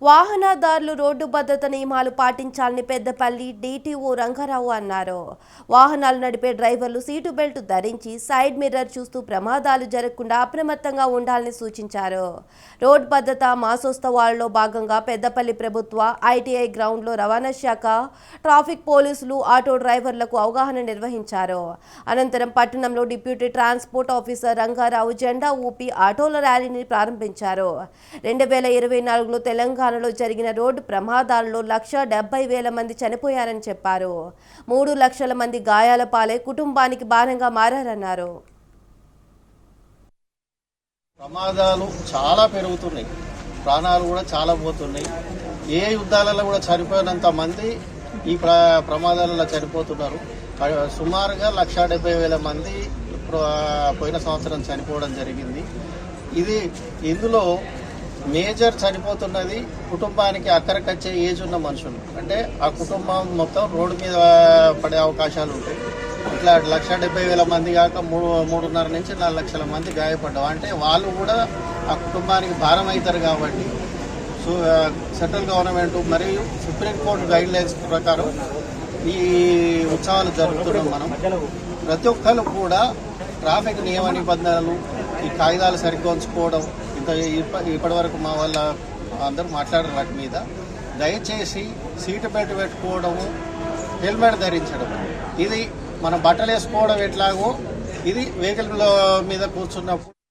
వాహనదారులు రోడ్డు భద్రత నియమాలు పాటించాలని పెద్దపల్లి డిటిఓ రంగారావు అన్నారు. వాహనాలు నడిపే డ్రైవర్లు సీటు బెల్ట్ ధరించి సైడ్ మిర్రర్ చూస్తూ ప్రమాదాలు జరగకుండా అప్రమత్తంగా ఉండాలని సూచించారు. రోడ్ భద్రత మాసోత్సవాలలో భాగంగా పెద్దపల్లి ప్రభుత్వ ఐటీఐ గ్రౌండ్లో రవాణా శాఖ, ట్రాఫిక్ పోలీసులు ఆటో డ్రైవర్లకు అవగాహన నిర్వహించారు. అనంతరం పట్టణంలో డిప్యూటీ ట్రాన్స్పోర్ట్ ఆఫీసర్ రంగారావు జెండా ఊపి ఆటోల ర్యాలీని ప్రారంభించారు. 2024లో తెలంగాణలో జరిగిన రోడ్డు ప్రమాదాల్లో 1,70,000 మంది చనిపోయారని చెప్పారు. 3 లక్షల మంది గాయాల పాలై కుటుంబానికి భారంగా మారారన్నారు. ప్రమాదాలు చాలా పెరుగుతున్నాయి, ప్రాణాలు కూడా చాలా పోతున్నాయి. ఏ యుద్ధాలలో కూడా చనిపోయినంత మంది ఈ ప్రమాదాలలో చనిపోతున్నారు. సుమారుగా 1,70,000 మంది పోయిన సంవత్సరం చనిపోవడం జరిగింది. ఇందులో మేజర్ చనిపోతున్నది కుటుంబానికి అక్కరకొచ్చే ఏజ్ ఉన్న మనుషులు. అంటే ఆ కుటుంబం మొత్తం రోడ్డు మీద పడే అవకాశాలు ఉంటాయి. ఇట్లా 1,70,000 మంది కాక 3.5 నుంచి 4 లక్షల మంది గాయపడ్డారు. అంటే వాళ్ళు కూడా ఆ కుటుంబానికి భారం అవుతారు. కాబట్టి సెంట్రల్ గవర్నమెంట్ మరియు సుప్రీంకోర్టు గైడ్ లైన్స్ ప్రకారం ఈ ఉత్సవాలు జరుపుతున్నాం. మనం ప్రతి ఒక్కరు కూడా ట్రాఫిక్ నియమ నిబంధనలు, ఈ కాగితాలు సరిగ్గా ఉంచుకోవడం, ఇప్పటి వరకు మా వాళ్ళ అందరూ మాట్లాడారు వాటి మీద. దయచేసి సీటు బెల్ట్ పెట్టుకోవడము, హెల్మెట్ ధరించడం, ఇది మనం బట్టలు వేసుకోవడం ఎట్లాగో ఇది వెహికల్ మీద కూర్చున్నప్పుడు